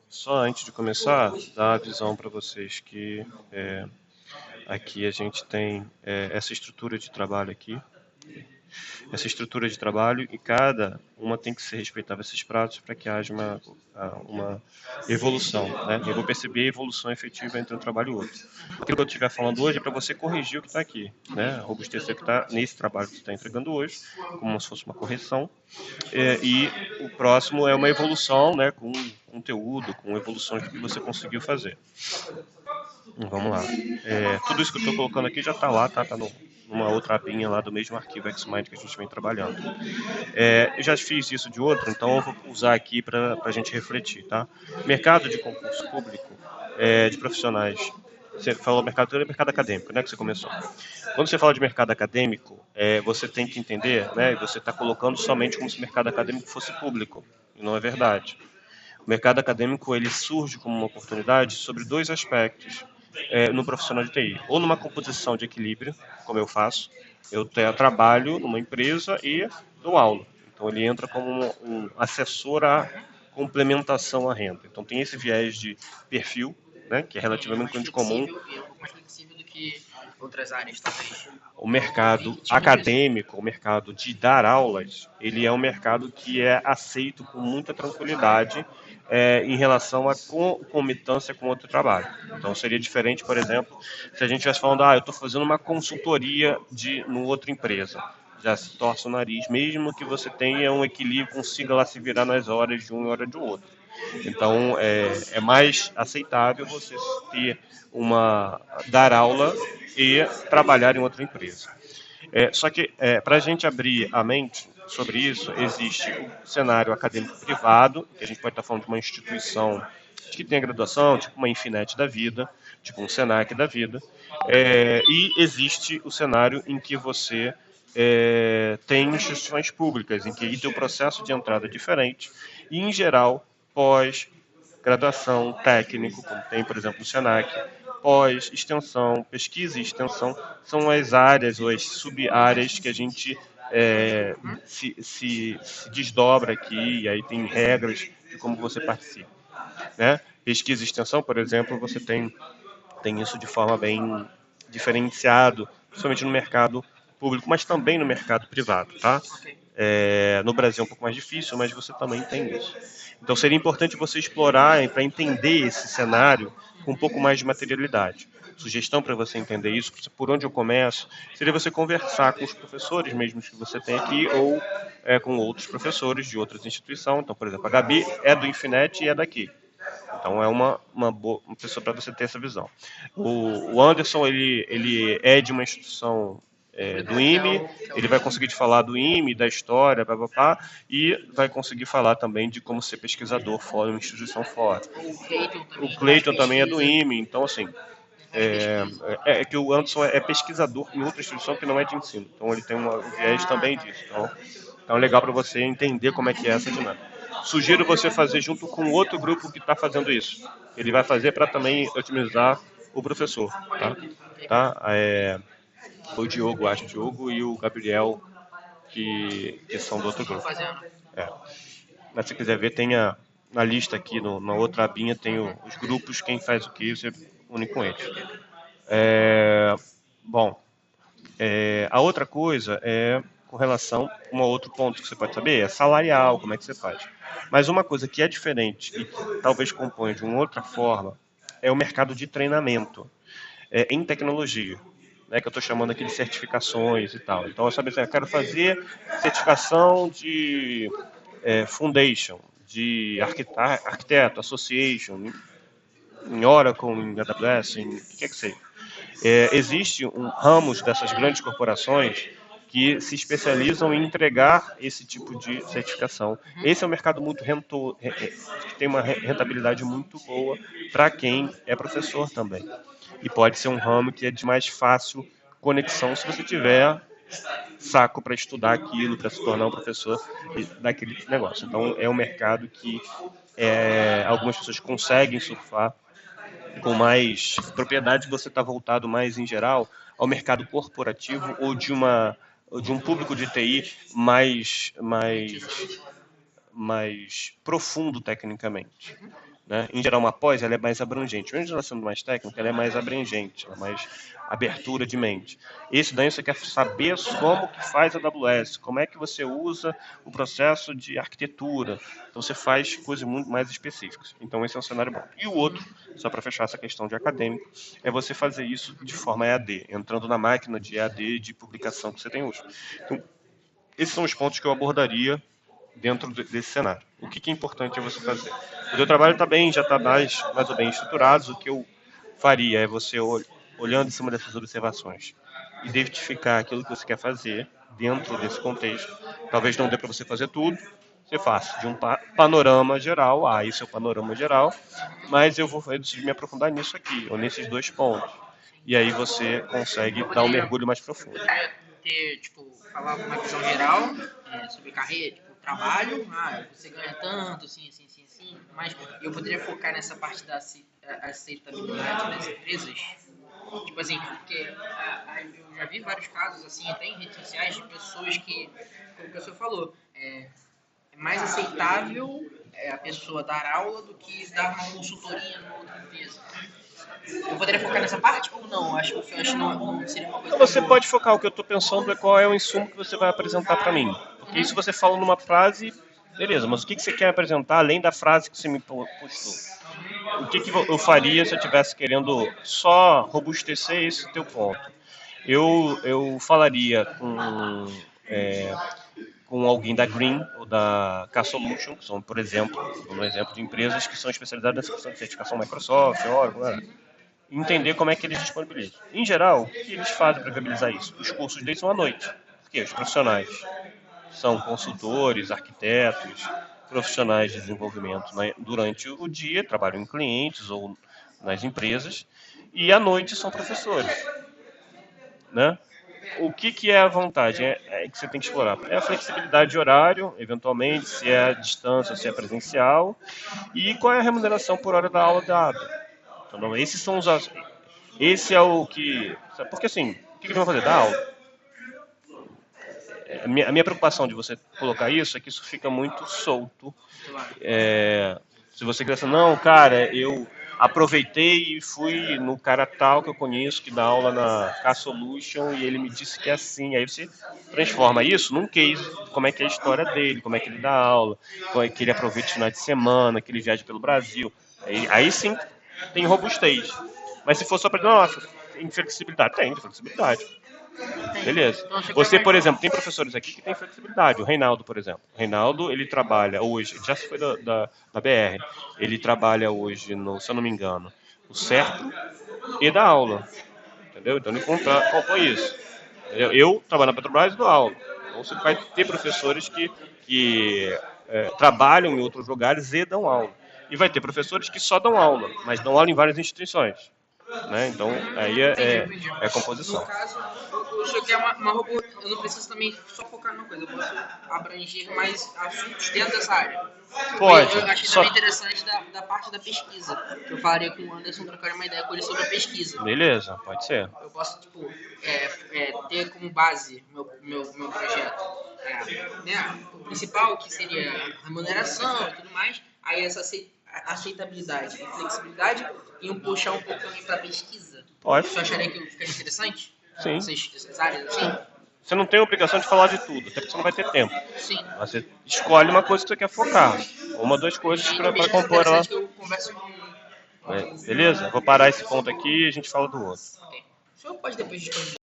Só antes de começar, dar a visão para vocês que aqui a gente tem essa estrutura de trabalho aqui, e cada uma tem que ser respeitável esses prazos para que haja uma evolução, né? Eu vou perceber a evolução efetiva entre um trabalho e outro. Aquilo que eu estiver falando hoje é para você corrigir o que está aqui, né? Robustecer o que está nesse trabalho que você está entregando hoje, como se fosse uma correção. E o próximo é uma evolução, né, com conteúdo, com evoluções que você conseguiu fazer. Vamos lá. Tudo isso que eu estou colocando aqui já está lá, tá? Está numa outra abinha lá do mesmo arquivo Xmind que a gente vem trabalhando. Eu já fiz isso de outro, então eu vou usar aqui para a gente refletir, tá? Mercado de concurso público, de profissionais. Você falou mercado acadêmico, né, que você começou. Quando você fala de mercado acadêmico, você tem que entender, né, você está colocando somente como se o mercado acadêmico fosse público, e não é verdade. O mercado acadêmico ele surge como uma oportunidade sobre dois aspectos no profissional de TI. Ou numa composição de equilíbrio, como eu faço, eu trabalho numa empresa e dou aula. Então ele entra como um assessor à complementação à renda. Então tem esse viés de perfil, né, que é relativamente comum. E é um pouco mais flexível do que outras áreas, talvez. O mercado acadêmico, o mercado de dar aulas, ele é um mercado que é aceito com muita tranquilidade em relação à concomitância com outro trabalho. Então seria diferente, por exemplo, se a gente estivesse falando, eu estou fazendo uma consultoria no outra empresa. Já se torce o nariz, mesmo que você tenha um equilíbrio, consiga lá se virar nas horas de um e hora de outro. Então é mais aceitável você dar aula e trabalhar em outra empresa. Só que para a gente abrir a mente sobre isso, existe o cenário acadêmico privado, que a gente pode estar falando de uma instituição que tem a graduação, tipo uma Infinet da vida, tipo um Senac da vida, e existe o cenário em que você tem instituições públicas, em que aí tem o processo de entrada diferente, e em geral, pós-graduação, técnico, como tem, por exemplo, no Senac, pós-extensão, pesquisa e extensão, são as áreas ou as sub-áreas que a gente se desdobra aqui, e aí tem regras de como você participa. Né? Pesquisa e extensão, por exemplo, você tem isso de forma bem diferenciado, principalmente no mercado público, mas também no mercado privado, tá? No Brasil é um pouco mais difícil, mas você também tem isso. Então seria importante você explorar para entender esse cenário com um pouco mais de materialidade. Sugestão para você entender isso, por onde eu começo, seria você conversar com os professores mesmo que você tem aqui ou com outros professores de outras instituições. Então, por exemplo, a Gabi é do Infinet e é daqui. Então é uma pessoa para você ter essa visão. O Anderson, ele é de uma instituição do IME, ele vai conseguir te falar do IME, da história, e vai conseguir falar também de como ser pesquisador fora, uma instituição fora. O Cleiton também é do IME, então assim, que o Anderson é pesquisador em outra instituição que não é de ensino, então ele tem um viés também disso. Então é legal para você entender como é que é essa dinâmica. Sugiro você fazer junto com outro grupo que está fazendo isso. Ele vai fazer para também otimizar o professor, tá? O Diogo, acho, o Diogo e o Gabriel, que são do outro grupo. Mas se quiser ver, tem na lista aqui, na outra abinha, tem os grupos, quem faz o que, você une com eles. Bom, a outra coisa com relação a um outro ponto que você pode saber, é salarial, como é que você faz. Mas uma coisa que é diferente e que talvez compõe de uma outra forma é o mercado de treinamento em tecnologia, né, que eu estou chamando aqui de certificações e tal. Então, eu quero fazer certificação de Foundation, de arquiteto, Association, em Oracle, em AWS, em o que quer que seja. Existe ramos dessas grandes corporações que se especializam em entregar esse tipo de certificação. Esse é um mercado muito que tem uma rentabilidade muito boa para quem é professor também. E pode ser um ramo que é de mais fácil conexão se você tiver saco para estudar aquilo, para se tornar um professor daquele negócio. Então é um mercado que algumas pessoas conseguem surfar com mais propriedade, você está voltado mais em geral ao mercado corporativo ou de um público de TI mais mais profundo tecnicamente. Né? Em geral, uma pós ela é mais abrangente. Mesmo ela sendo mais técnica, ela é mais abrangente, ela é mais abertura de mente. Esse daí você quer saber como que faz a AWS, como é que você usa o processo de arquitetura. Então você faz coisas muito mais específicas. Então esse é um cenário bom. E o outro, só para fechar essa questão de acadêmico, é você fazer isso de forma EAD, entrando na máquina de EAD de publicação que você tem hoje. Então, esses são os pontos que eu abordaria dentro desse cenário. O que é importante é você fazer? O teu trabalho está bem, já está mais ou bem estruturado. O que eu faria é você olhando em cima dessas observações, identificar aquilo que você quer fazer dentro desse contexto. Talvez não dê para você fazer tudo, você faça de um panorama geral, esse é o panorama geral, mas eu vou decidir me aprofundar nisso aqui, ou nesses dois pontos. E aí você consegue dar um mergulho mais profundo. Ter, tipo, falar uma visão geral sobre carreira, tipo, trabalho, você ganha tanto, assim, mas eu poderia focar nessa parte da aceitabilidade das empresas. Tipo assim, porque eu já vi vários casos, assim, até em redes sociais, de pessoas que, como o professor falou, é mais aceitável a pessoa dar aula do que dar uma consultoria numa outra empresa. Eu poderia focar nessa parte ou não? Acho que não seria uma coisa. Você pode focar. O que eu estou pensando é qual é o insumo que você vai apresentar para mim. Porque isso você fala numa frase, beleza, mas o que você quer apresentar além da frase que você me postou? O que eu faria se eu estivesse querendo só robustecer esse teu ponto? Eu falaria com alguém da Green ou da K-Solution, que são, por exemplo, um exemplo de empresas que são especializadas nessa questão de certificação Microsoft, Oracle, entender como é que eles disponibilizam. Em geral, o que eles fazem para viabilizar isso? Os cursos deles são à noite. Porque os profissionais são consultores, arquitetos, profissionais de desenvolvimento durante o dia, trabalham em clientes ou nas empresas, e à noite são professores. Né? O que é a vantagem? É que você tem que explorar. É a flexibilidade de horário, eventualmente, se é a distância, se é presencial, e qual é a remuneração por hora da aula dada. Então, esse é o que... Porque assim, o que eles vão fazer? Dar aula. A minha preocupação de você colocar isso é que isso fica muito solto. Se você quiser assim, não, cara, eu aproveitei e fui no cara tal que eu conheço, que dá aula na K-Solution, e ele me disse que é assim. Aí você transforma isso num case, como é que é a história dele, como é que ele dá aula, como é que ele aproveita os finais de semana, que ele viaja pelo Brasil. Aí sim tem robustez. Mas se for só para nossa, tem flexibilidade. Tem flexibilidade. Beleza. Você, por exemplo, tem professores aqui que tem flexibilidade. O Reinaldo, por exemplo. O Reinaldo, ele trabalha hoje, já se foi da BR, ele trabalha hoje, se eu não me engano, o CERPRO e dá aula. Entendeu? Então ele compõe isso. Entendeu? Eu trabalho na Petrobras e dou aula. Então você vai ter professores que trabalham em outros lugares e dão aula. E vai ter professores que só dão aula, mas dão aula em várias instituições. Né? Então, aí é composição. No caso, o senhor quer uma robô, eu não preciso também só focar numa coisa, eu posso abranger mais assuntos dentro dessa área. Pode. Eu achei também interessante da parte da pesquisa, que eu falaria com o Anderson, trocar uma ideia com ele sobre a pesquisa. Beleza, pode ser. Eu posso, tipo, ter como base meu projeto o principal, que seria a remuneração e tudo mais, aí essa aceitabilidade e flexibilidade e puxar um pouco também para pesquisa. Pode. Você acharia que fica interessante? Sim. Essas áreas assim? Você não tem a obrigação de falar de tudo, até porque você não vai ter tempo. Sim. Mas você escolhe uma coisa que você quer focar. Uma, duas coisas para compor ela. Eu converso com... Beleza? Vou parar esse ponto aqui e a gente fala do outro. Okay. O senhor pode depois disponibilizar